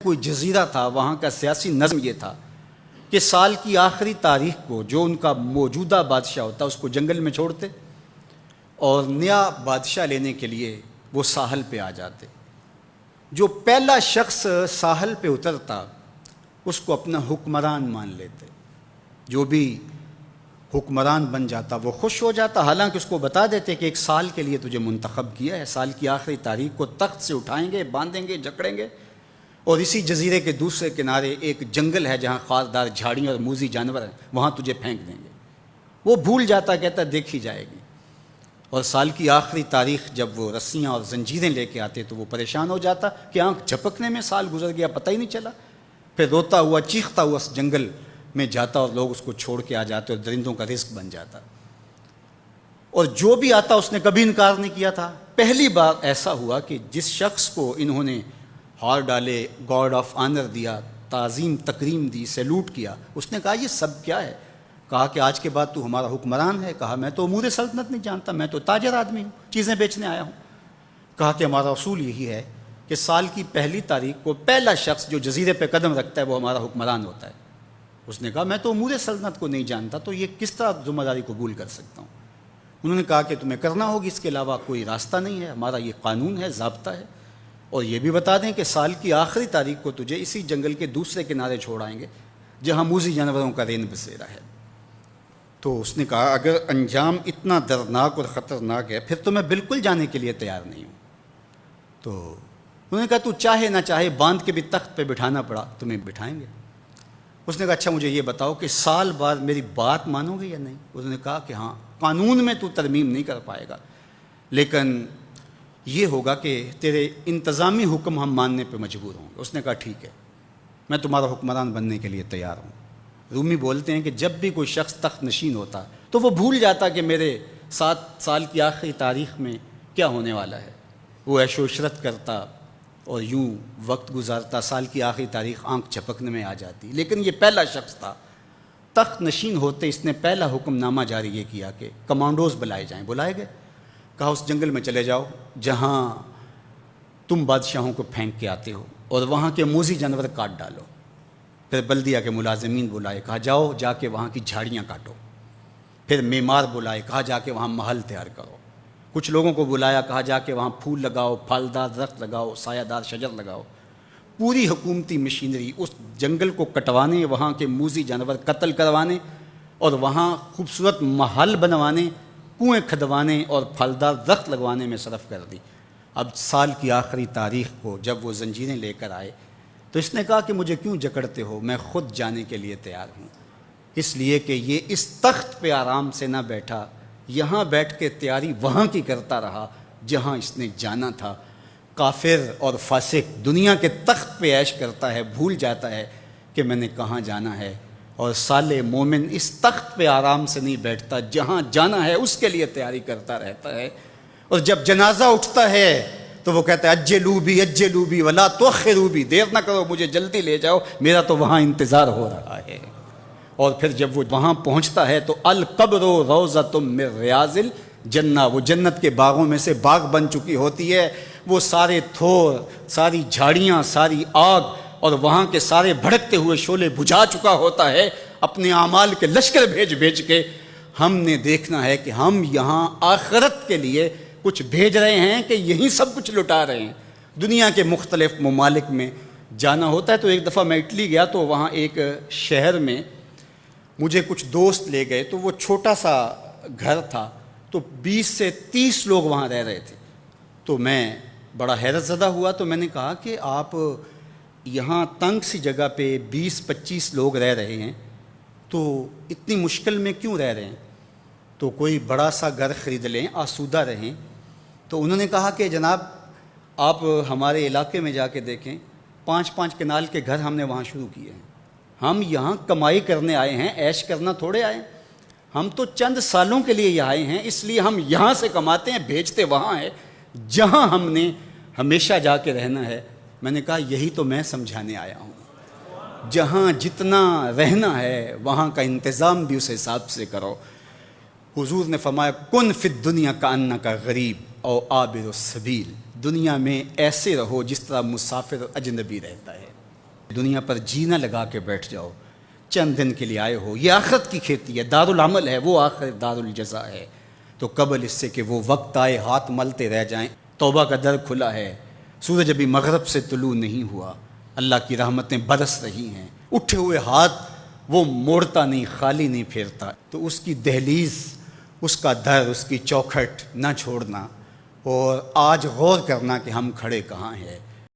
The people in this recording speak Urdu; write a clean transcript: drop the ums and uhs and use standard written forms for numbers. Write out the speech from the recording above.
کوئی جزیرہ تھا، وہاں کا سیاسی نظم یہ تھا کہ سال کی آخری تاریخ کو جو ان کا موجودہ بادشاہ ہوتا اس کو جنگل میں چھوڑتے اور نیا بادشاہ لینے کے لیے وہ ساحل پہ آ جاتے۔ جو پہلا شخص ساحل پہ اترتا اس کو اپنا حکمران مان لیتے، جو بھی حکمران بن جاتا وہ خوش ہو جاتا، حالانکہ اس کو بتا دیتے کہ ایک سال کے لیے تجھے منتخب کیا ہے، سال کی آخری تاریخ کو تخت سے اٹھائیں گے، باندھیں گے، جکڑیں گے، اور اسی جزیرے کے دوسرے کنارے ایک جنگل ہے جہاں خاردار جھاڑیاں اور موذی جانور ہیں، وہاں تجھے پھینک دیں گے۔ وہ بھول جاتا، کہتا دیکھی جائے گی۔ اور سال کی آخری تاریخ جب وہ رسیاں اور زنجیریں لے کے آتے تو وہ پریشان ہو جاتا کہ آنکھ جھپکنے میں سال گزر گیا، پتہ ہی نہیں چلا۔ پھر روتا ہوا چیختا ہوا اس جنگل میں جاتا اور لوگ اس کو چھوڑ کے آ جاتے اور درندوں کا رزق بن جاتا، اور جو بھی آتا اس نے کبھی انکار نہیں کیا تھا۔ پہلی بار ایسا ہوا کہ جس شخص کو انہوں نے ہار ڈالے، گارڈ آف آنر دیا، تعظیم تکریم دی، سیلوٹ کیا، اس نے کہا یہ سب کیا ہے؟ کہا کہ آج کے بعد تو ہمارا حکمران ہے۔ کہا میں تو امور سلطنت نہیں جانتا، میں تو تاجر آدمی ہوں، چیزیں بیچنے آیا ہوں۔ کہا کہ ہمارا اصول یہی ہے کہ سال کی پہلی تاریخ کو پہلا شخص جو جزیرے پہ قدم رکھتا ہے وہ ہمارا حکمران ہوتا ہے۔ اس نے کہا میں تو امور سلطنت کو نہیں جانتا، تو یہ کس طرح ذمہ داری قبول کر سکتا ہوں؟ انہوں نے کہا کہ تمہیں کرنا ہوگی، اس کے علاوہ کوئی راستہ نہیں ہے، ہمارا یہ قانون ہے، ضابطہ ہے، اور یہ بھی بتا دیں کہ سال کی آخری تاریخ کو تجھے اسی جنگل کے دوسرے کنارے چھوڑ آئیں گے جہاں موذی جانوروں کا رین بسیرا ہے۔ تو اس نے کہا اگر انجام اتنا دردناک اور خطرناک ہے پھر تو میں بالکل جانے کے لیے تیار نہیں ہوں۔ تو انہوں نے کہا تو چاہے نہ چاہے باندھ کے بھی تخت پہ بٹھانا پڑا تمہیں بٹھائیں گے۔ اس نے کہا اچھا مجھے یہ بتاؤ کہ سال بعد میری بات مانو گے یا نہیں؟ انہوں نے کہا کہ ہاں، قانون میں تو ترمیم نہیں کر پائے گا، لیکن یہ ہوگا کہ تیرے انتظامی حکم ہم ماننے پہ مجبور ہوں گے۔ اس نے کہا ٹھیک ہے، میں تمہارا حکمران بننے کے لیے تیار ہوں۔ رومی بولتے ہیں کہ جب بھی کوئی شخص تخت نشین ہوتا تو وہ بھول جاتا کہ میرے 7 سال کی آخری تاریخ میں کیا ہونے والا ہے۔ وہ عیش و عشرت کرتا اور یوں وقت گزارتا، سال کی آخری تاریخ آنکھ جھپکنے میں آ جاتی۔ لیکن یہ پہلا شخص تھا، تخت نشین ہوتے اس نے پہلا حکم نامہ جاری یہ کیا کہ کمانڈوز بلائے جائیں۔ بلائے گئے، کہا اس جنگل میں چلے جاؤ جہاں تم بادشاہوں کو پھینک کے آتے ہو، اور وہاں کے موذی جانور کاٹ ڈالو۔ پھر بلدیہ کے ملازمین بلائے، کہا جاؤ جا کے وہاں کی جھاڑیاں کاٹو۔ پھر معمار بلائے، کہا جا کے وہاں محل تیار کرو۔ کچھ لوگوں کو بلایا، کہا جا کے وہاں پھول لگاؤ، پھلدار درخت لگاؤ، سایہ دار شجر لگاؤ۔ پوری حکومتی مشینری اس جنگل کو کٹوانے، وہاں کے موذی جانور قتل کروانے، اور وہاں خوبصورت محل بنوانے، کنویں کھدوانے اور پھلدار درخت لگوانے میں صرف کر دی۔ اب سال کی آخری تاریخ کو جب وہ زنجیریں لے کر آئے تو اس نے کہا کہ مجھے کیوں جکڑتے ہو، میں خود جانے کے لیے تیار ہوں، اس لیے کہ یہ اس تخت پہ آرام سے نہ بیٹھا، یہاں بیٹھ کے تیاری وہاں کی کرتا رہا جہاں اس نے جانا تھا۔ کافر اور فاسق دنیا کے تخت پہ عیش کرتا ہے، بھول جاتا ہے کہ میں نے کہاں جانا ہے، اور صالح مومن اس تخت پہ آرام سے نہیں بیٹھتا، جہاں جانا ہے اس کے لیے تیاری کرتا رہتا ہے۔ اور جب جنازہ اٹھتا ہے تو وہ کہتا ہے اجلوا بی ولا تؤخروا بی، دیر نہ کرو، مجھے جلدی لے جاؤ، میرا تو وہاں انتظار ہو رہا ہے۔ اور پھر جب وہ وہاں پہنچتا ہے تو القبر روضۃ من ریاض الجنہ، وہ جنت کے باغوں میں سے باغ بن چکی ہوتی ہے۔ وہ سارے تھور، ساری جھاڑیاں، ساری آگ اور وہاں کے سارے بھڑکتے ہوئے شعلے بجھا چکا ہوتا ہے، اپنے اعمال کے لشکر بھیج کے۔ ہم نے دیکھنا ہے کہ ہم یہاں آخرت کے لیے کچھ بھیج رہے ہیں کہ یہیں سب کچھ لٹا رہے ہیں۔ دنیا کے مختلف ممالک میں جانا ہوتا ہے۔ تو ایک دفعہ میں اٹلی گیا تو وہاں ایک شہر میں مجھے کچھ دوست لے گئے، تو وہ چھوٹا سا گھر تھا، تو 20 سے 30 لوگ وہاں رہ رہے تھے۔ تو میں بڑا حیرت زدہ ہوا، تو میں نے کہا کہ آپ یہاں تنگ سی جگہ پہ 20-25 لوگ رہ رہے ہیں، تو اتنی مشکل میں کیوں رہ رہے ہیں؟ تو کوئی بڑا سا گھر خرید لیں، آسودہ رہیں۔ تو انہوں نے کہا کہ جناب آپ ہمارے علاقے میں جا کے دیکھیں، 5-5 کنال کے گھر ہم نے وہاں شروع کیے ہیں۔ ہم یہاں کمائی کرنے آئے ہیں، عیش کرنا تھوڑے آئے ہیں، ہم تو چند سالوں کے لیے یہاں آئے ہیں، اس لیے ہم یہاں سے کماتے ہیں، بھیجتے وہاں ہے جہاں ہم نے ہمیشہ جا کے رہنا ہے۔ میں نے کہا یہی تو میں سمجھانے آیا ہوں، جہاں جتنا رہنا ہے وہاں کا انتظام بھی اس حساب سے کرو۔ حضور نے فرمایا کن فی الدنیا کانک غریب او عابر السبیل، دنیا میں ایسے رہو جس طرح مسافر اجنبی رہتا ہے۔ دنیا پر جینا لگا کے بیٹھ جاؤ، چند دن کے لیے آئے ہو، یہ آخرت کی کھیتی ہے، دارالعمل ہے، وہ آخر دارالجزا ہے۔ تو قبل اس سے کہ وہ وقت آئے ہاتھ ملتے رہ جائیں، توبہ کا در کھلا ہے، سورج ابھی مغرب سے طلوع نہیں ہوا، اللہ کی رحمتیں برس رہی ہیں، اٹھے ہوئے ہاتھ وہ موڑتا نہیں، خالی نہیں پھیرتا۔ تو اس کی دہلیز، اس کا در، اس کی چوکھٹ نہ چھوڑنا، اور آج غور کرنا کہ ہم کھڑے کہاں ہیں۔